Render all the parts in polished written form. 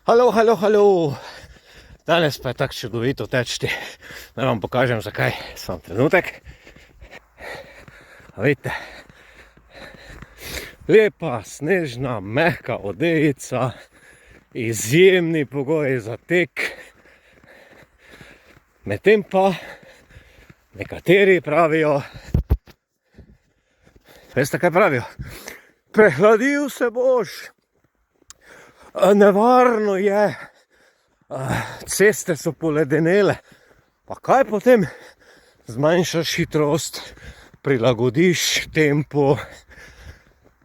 Halo, halo, halo. Danes pa je tako čudovito teči, da vam pokažem zakaj. Sam trenutek. A vidite, lepa, snežna, mehka odejica, izjemni pogoji za tek. Medtem pa nekateri pravijo, veste kaj pravijo? Prehladil se boš, nevarno je, ceste so poledenele. Pa kaj potem? Zmanjšaš hitrost, prilagodiš tempo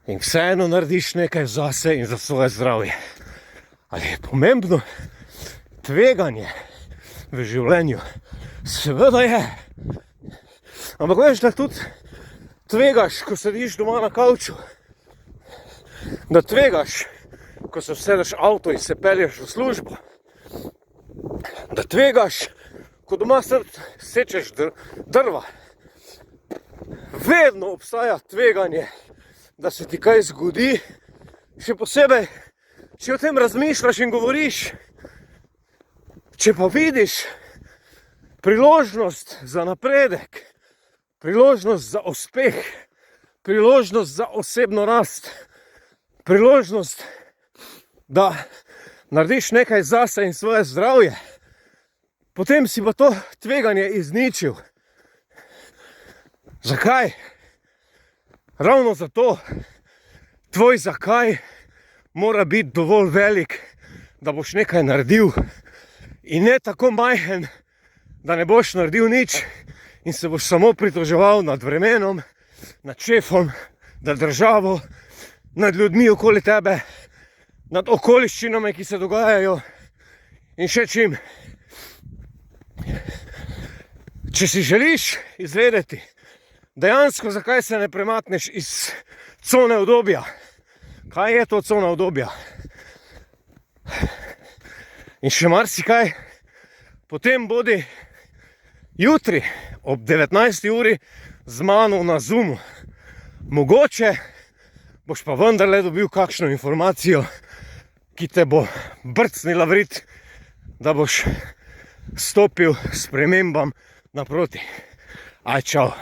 in vseeno narediš nekaj zase in za svoje zdravje. Ali je pomembno tveganje v življenju? Seveda je. Ampak veš, da tudi tvegaš, ko sediš doma na kavču. Da tvegaš, ko se usedeš v avto in se pelješ v službo. Da tvegaš, ko doma sečeš drva. Vedno obstaja tveganje, da se ti kaj zgodi, še posebej, če o tem razmišljaš in govoriš. Če pa vidiš priložnost za napredek, priložnost za uspeh, priložnost za osebno rast, priložnost, da narediš nekaj zase in svoje zdravje, potem si pa to tveganje izničil. Zakaj? Ravno zato tvoj zakaj mora biti dovolj velik, da boš nekaj naredil, in ne tako majhen, da ne boš naredil nič in se boš samo pritoževal nad vremenom, nad šefom, nad državo, nad ljudmi okoli tebe, nad okoliščinami, ki se dogajajo in še čim. Če si želiš izvedeti dejansko, zakaj se ne premakneš iz cone udobja, kaj je to cona udobja, in še marsikaj, potem bodi jutri ob 19. uri z mano na Zoomu. Mogoče boš pa vendarle dobil kakšno informacijo, ki te bo brcnila v rit, da boš stopil spremembam naproti. Aj, čau.